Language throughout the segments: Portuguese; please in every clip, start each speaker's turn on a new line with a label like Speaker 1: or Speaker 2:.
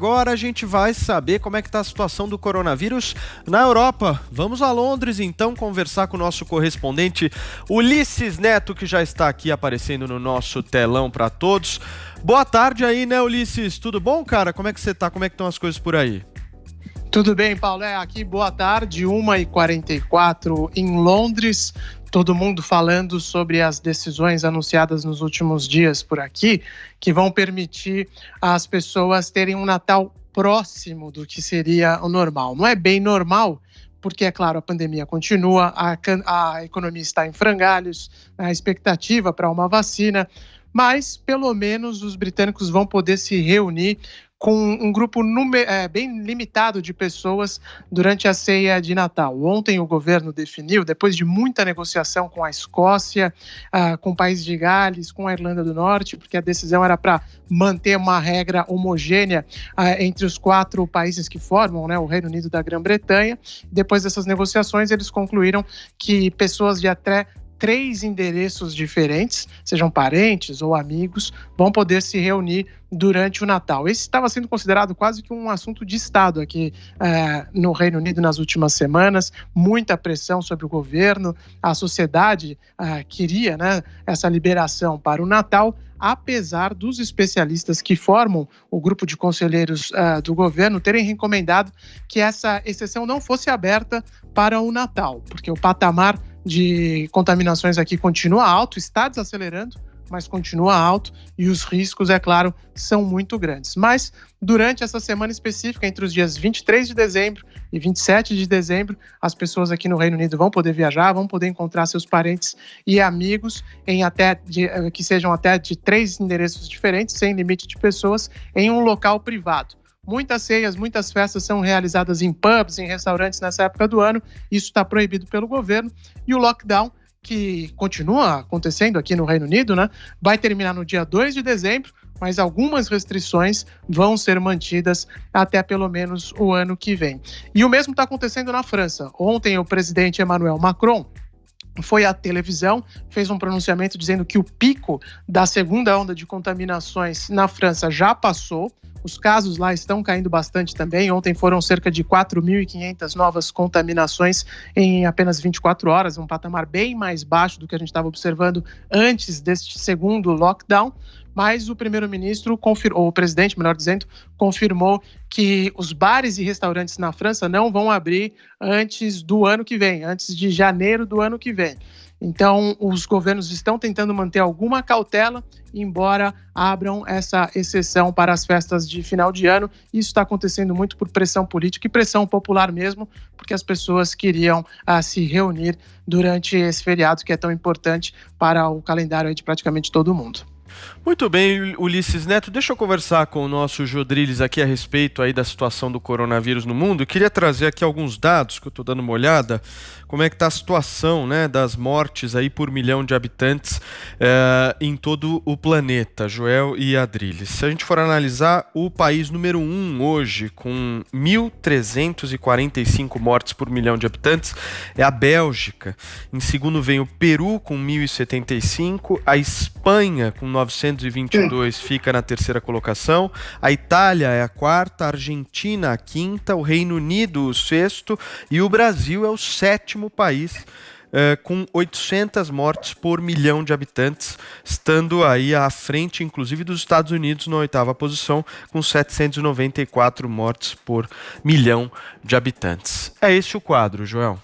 Speaker 1: agora a gente vai saber como é que está a situação do coronavírus na Europa. Vamos a Londres, então, conversar com o nosso correspondente Ulisses Neto, que já está aqui aparecendo no nosso telão para todos. Boa tarde aí, né, Ulisses? Tudo bom, cara? Como é que você tá? Como é que estão as coisas por aí?
Speaker 2: Tudo bem, Paulo. Aqui, boa tarde, 1h44 em Londres. Todo mundo falando sobre as decisões anunciadas nos últimos dias por aqui, que vão permitir as pessoas terem um Natal próximo do que seria o normal. Não é bem normal, porque, é claro, a pandemia continua, a economia está em frangalhos, a expectativa para uma vacina, mas, pelo menos, os britânicos vão poder se reunir com um grupo bem limitado de pessoas durante a ceia de Natal. Ontem o governo definiu, depois de muita negociação com a Escócia, com o País de Gales, com a Irlanda do Norte, porque a decisão era para manter uma regra homogênea entre os 4 países que formam, né, o Reino Unido da Grã-Bretanha. Depois dessas negociações, eles concluíram que pessoas de até 3 endereços diferentes, sejam parentes ou amigos, vão poder se reunir durante o Natal. Esse estava sendo considerado quase que um assunto de Estado aqui no Reino Unido nas últimas semanas, muita pressão sobre o governo, a sociedade queria, né, essa liberação para o Natal, apesar dos especialistas que formam o grupo de conselheiros do governo terem recomendado que essa exceção não fosse aberta para o Natal, porque o patamar de contaminações aqui continua alto, está desacelerando, mas continua alto e os riscos, é claro, são muito grandes. Mas durante essa semana específica, entre os dias 23 de dezembro e 27 de dezembro, as pessoas aqui no Reino Unido vão poder viajar, vão poder encontrar seus parentes e amigos que sejam até de 3 endereços diferentes, sem limite de pessoas, em um local privado. Muitas ceias, muitas festas são realizadas em pubs, em restaurantes nessa época do ano. Isso está proibido pelo governo. E o lockdown, que continua acontecendo aqui no Reino Unido, né, vai terminar no dia 2 de dezembro, mas algumas restrições vão ser mantidas até pelo menos o ano que vem. E o mesmo está acontecendo na França. Ontem o presidente Emmanuel Macron foi à televisão, fez um pronunciamento dizendo que o pico da segunda onda de contaminações na França já passou. Os casos lá estão caindo bastante também. Ontem foram cerca de 4.500 novas contaminações em apenas 24 horas, um patamar bem mais baixo do que a gente estava observando antes deste segundo lockdown. Mas o primeiro-ministro, ou o presidente, melhor dizendo, confirmou que os bares e restaurantes na França não vão abrir antes do ano que vem, antes de janeiro do ano que vem. Então, os governos estão tentando manter alguma cautela, embora abram essa exceção para as festas de final de ano. Isso está acontecendo muito por pressão política e pressão popular mesmo, porque as pessoas queriam se reunir durante esse feriado que é tão importante para o calendário de praticamente todo mundo.
Speaker 1: Muito bem, Ulisses Neto, deixa eu conversar com o nosso Jodriles aqui a respeito aí da situação do coronavírus no mundo. Eu queria trazer aqui alguns dados que eu estou dando uma olhada, como é que está a situação, né, das mortes aí por milhão de habitantes em todo o planeta, Joel e Adriles. Se a gente for analisar, o país número 1 hoje, com 1.345 mortes por milhão de habitantes, é a Bélgica. Em segundo vem o Peru, com 1.075, a Espanha, com 922, fica na terceira colocação, a Itália é a quarta, a Argentina a quinta, o Reino Unido o sexto e o Brasil é o 7º país com 800 mortes por milhão de habitantes, estando aí à frente, inclusive, dos Estados Unidos na 8ª posição, com 794 mortes por milhão de habitantes. É este o quadro, Joel.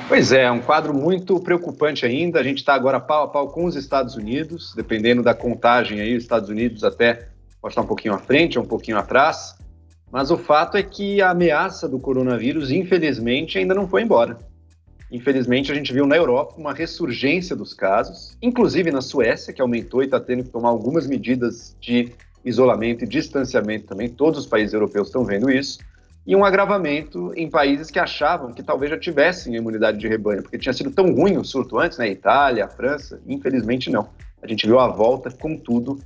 Speaker 3: Pois é um quadro muito preocupante ainda. A gente está agora pau a pau com os Estados Unidos, dependendo da contagem aí, os Estados Unidos até pode estar um pouquinho à frente ou um pouquinho atrás, mas o fato é que a ameaça do coronavírus, infelizmente, ainda não foi embora. Infelizmente, a gente viu na Europa uma ressurgência dos casos, inclusive na Suécia, que aumentou e está tendo que tomar algumas medidas de isolamento e distanciamento também. Todos os países europeus estão vendo isso. E um agravamento em países que achavam que talvez já tivessem imunidade de rebanho, porque tinha sido tão ruim o surto antes, né? Itália, a França, infelizmente não. A gente viu a volta com tudo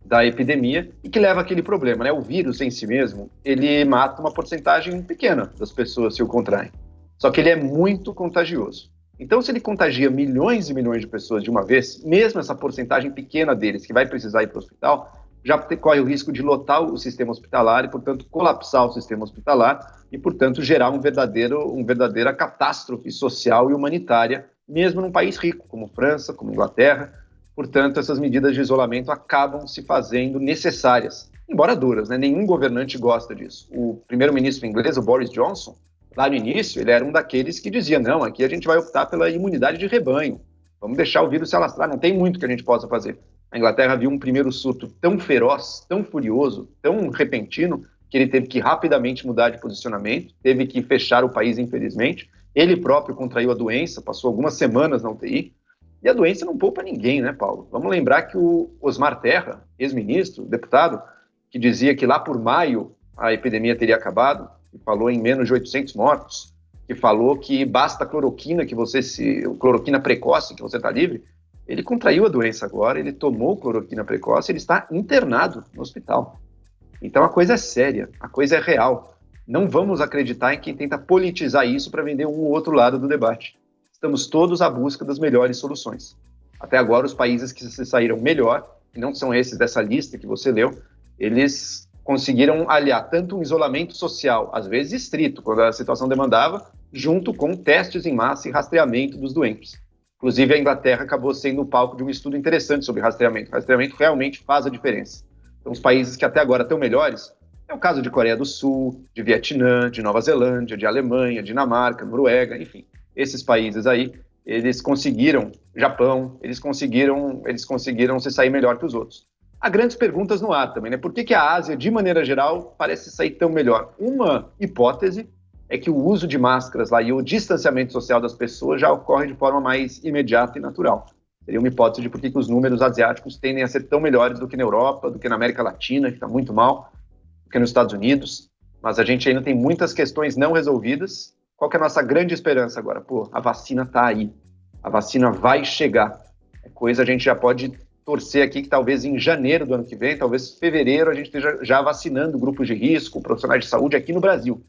Speaker 3: da epidemia e que leva àquele problema, né? O vírus em si mesmo, ele mata uma porcentagem pequena das pessoas se o contraem. Só que ele é muito contagioso. Então, se ele contagia milhões e milhões de pessoas de uma vez, mesmo essa porcentagem pequena deles que vai precisar ir para o hospital, já corre o risco de lotar o sistema hospitalar e, portanto, colapsar o sistema hospitalar e, portanto, gerar uma verdadeira catástrofe social e humanitária, mesmo num país rico, como França, como Inglaterra. Portanto, essas medidas de isolamento acabam se fazendo necessárias, embora duras, né? Nenhum governante gosta disso. O primeiro-ministro inglês, o Boris Johnson, lá no início, ele era um daqueles que dizia, não, aqui a gente vai optar pela imunidade de rebanho, vamos deixar o vírus se alastrar, não tem muito que a gente possa fazer. A Inglaterra viu um primeiro surto tão feroz, tão furioso, tão repentino, que ele teve que rapidamente mudar de posicionamento, teve que fechar o país, infelizmente. Ele próprio contraiu a doença, passou algumas semanas na UTI, e a doença não poupa ninguém, né, Paulo? Vamos lembrar que o Osmar Terra, ex-ministro, deputado, que dizia que lá por maio a epidemia teria acabado, que falou em menos de 800 mortos, que falou que basta cloroquina, cloroquina precoce, que você está livre. Ele contraiu a doença agora, ele tomou cloroquina precoce, ele está internado no hospital. Então a coisa é séria, a coisa é real. Não vamos acreditar em quem tenta politizar isso para vender um ou outro lado do debate. Estamos todos à busca das melhores soluções. Até agora, os países que se saíram melhor, e não são esses dessa lista que você leu, eles conseguiram aliar tanto um isolamento social, às vezes estrito, quando a situação demandava, junto com testes em massa e rastreamento dos doentes. Inclusive, a Inglaterra acabou sendo o palco de um estudo interessante sobre rastreamento. O rastreamento realmente faz a diferença. Então, os países que até agora estão melhores, é o caso de Coreia do Sul, de Vietnã, de Nova Zelândia, de Alemanha, Dinamarca, Noruega, enfim. Esses países aí, eles conseguiram, Japão, eles conseguiram se sair melhor que os outros. Há grandes perguntas no ar também, né? Por que a Ásia, de maneira geral, parece sair tão melhor? Uma hipótese é que o uso de máscaras lá e o distanciamento social das pessoas já ocorre de forma mais imediata e natural. Seria uma hipótese de por que os números asiáticos tendem a ser tão melhores do que na Europa, do que na América Latina, que está muito mal, do que nos Estados Unidos. Mas a gente ainda tem muitas questões não resolvidas. Qual que é a nossa grande esperança agora? Pô, a vacina está aí. A vacina vai chegar. É coisa a gente já pode torcer aqui que talvez em janeiro do ano que vem, talvez fevereiro, a gente esteja já vacinando grupos de risco, profissionais de saúde aqui no Brasil.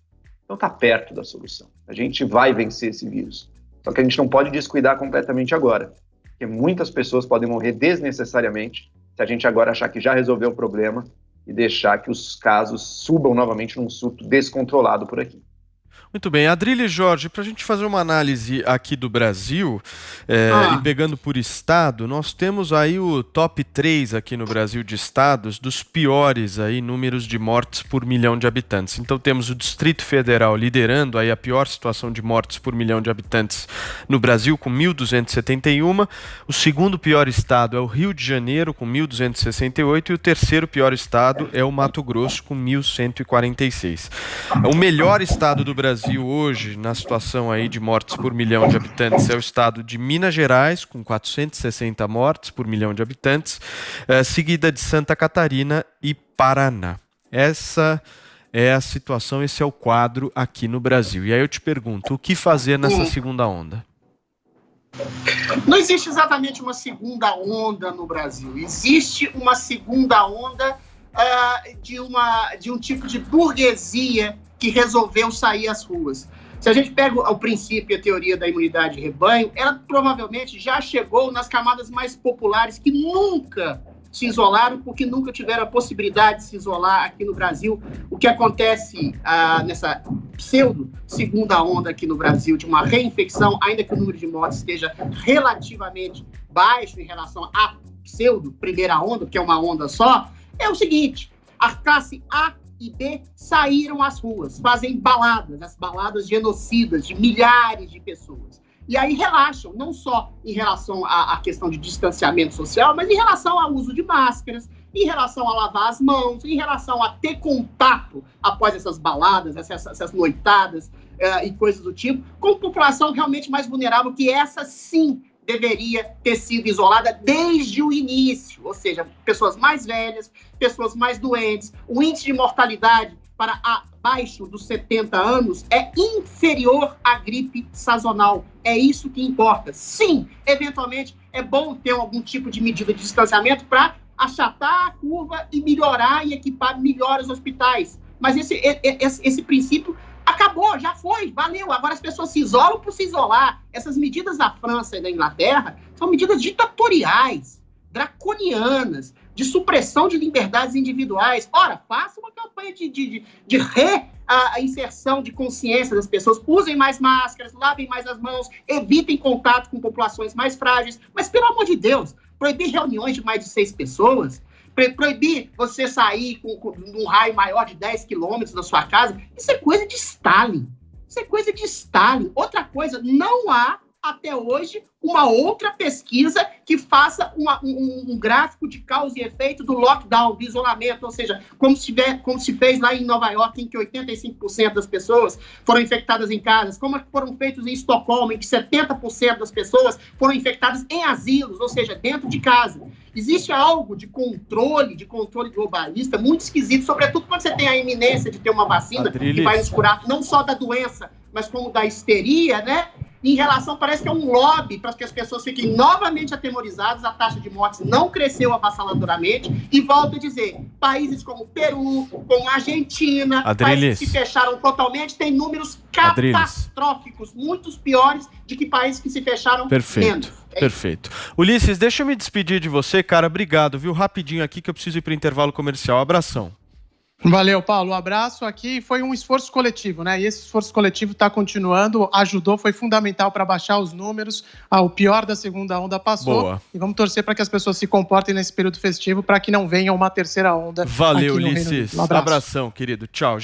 Speaker 3: Então está perto da solução. A gente vai vencer esse vírus. Só que a gente não pode descuidar completamente agora, porque muitas pessoas podem morrer desnecessariamente se a gente agora achar que já resolveu o problema e deixar que os casos subam novamente num surto descontrolado por aqui.
Speaker 1: Muito bem, Adrilha e Jorge, para a gente fazer uma análise aqui do Brasil, e pegando por estado, nós temos aí o top 3 aqui no Brasil de estados dos piores aí números de mortes por milhão de habitantes. Então temos o Distrito Federal liderando aí a pior situação de mortes por milhão de habitantes no Brasil, com 1.271. O segundo pior estado é o Rio de Janeiro, com 1.268, e o terceiro pior estado é o Mato Grosso, com 1.146. O melhor estado do Brasil hoje, na situação aí de mortes por milhão de habitantes, é o estado de Minas Gerais, com 460 mortes por milhão de habitantes, seguida de Santa Catarina e Paraná. Essa é a situação, esse é o quadro aqui no Brasil. E aí eu te pergunto, o que fazer nessa segunda onda?
Speaker 4: Não existe exatamente uma segunda onda no Brasil. Existe uma segunda onda de um tipo de burguesia que resolveu sair às ruas. Se a gente pega o princípio e a teoria da imunidade de rebanho, ela provavelmente já chegou nas camadas mais populares que nunca se isolaram, porque nunca tiveram a possibilidade de se isolar aqui no Brasil. O que acontece nessa pseudo-segunda onda aqui no Brasil, de uma reinfecção, ainda que o número de mortes esteja relativamente baixo em relação à pseudo-primeira onda, que é uma onda só, é o seguinte: a classe A e B saíram às ruas, fazem baladas, as baladas genocidas de milhares de pessoas. E aí relaxam, não só em relação à questão de distanciamento social, mas em relação ao uso de máscaras, em relação a lavar as mãos, em relação a ter contato após essas baladas, essas noitadas e coisas do tipo, com população realmente mais vulnerável, que essa sim deveria ter sido isolada desde o início, ou seja, pessoas mais velhas, pessoas mais doentes. O índice de mortalidade para abaixo dos 70 anos é inferior à gripe sazonal. É isso que importa. Sim, eventualmente é bom ter algum tipo de medida de distanciamento para achatar a curva e melhorar e equipar melhor os hospitais. Mas esse princípio acabou, já foi, valeu. Agora as pessoas se isolam por se isolar. Essas medidas da França e da Inglaterra são medidas ditatoriais, draconianas, de supressão de liberdades individuais. Ora, faça uma campanha de reinserção de consciência das pessoas, usem mais máscaras, lavem mais as mãos, evitem contato com populações mais frágeis, mas, pelo amor de Deus, proibir reuniões de mais de 6 pessoas, proibir você sair num raio maior de 10 quilômetros da sua casa, isso é coisa de Stalin. Isso é coisa de Stalin. Outra coisa, não há, até hoje, uma outra pesquisa que faça um gráfico de causa e efeito do lockdown, do isolamento, ou seja, como se fez lá em Nova York, em que 85% das pessoas foram infectadas em casas, como foram feitos em Estocolmo, em que 70% das pessoas foram infectadas em asilos, ou seja, dentro de casa. Existe algo de controle globalista muito esquisito, sobretudo quando você tem a iminência de ter uma vacina que vai nos curar não só da doença, mas como da histeria, né? Em relação, parece que é um lobby para que as pessoas fiquem novamente atemorizadas, a taxa de mortes não cresceu avassaladoramente, e volto a dizer, países como Peru, como Argentina, países que se fecharam totalmente, têm números catastróficos, muito piores de que países que se fecharam menos.
Speaker 1: Perfeito. Ulisses, deixa eu me despedir de você, cara, obrigado, viu? Rapidinho aqui que eu preciso ir para o intervalo comercial. Abração.
Speaker 2: Valeu, Paulo. Um abraço aqui. Foi um esforço coletivo, né? E esse esforço coletivo está continuando, ajudou, foi fundamental para baixar os números. O pior da segunda onda passou.
Speaker 1: Boa.
Speaker 2: E vamos torcer para que as pessoas se comportem nesse período festivo para que não venha uma terceira onda.
Speaker 1: Valeu,
Speaker 2: aqui no
Speaker 1: Ulisses.
Speaker 2: Reino Unido.
Speaker 1: Abração, querido. Tchau.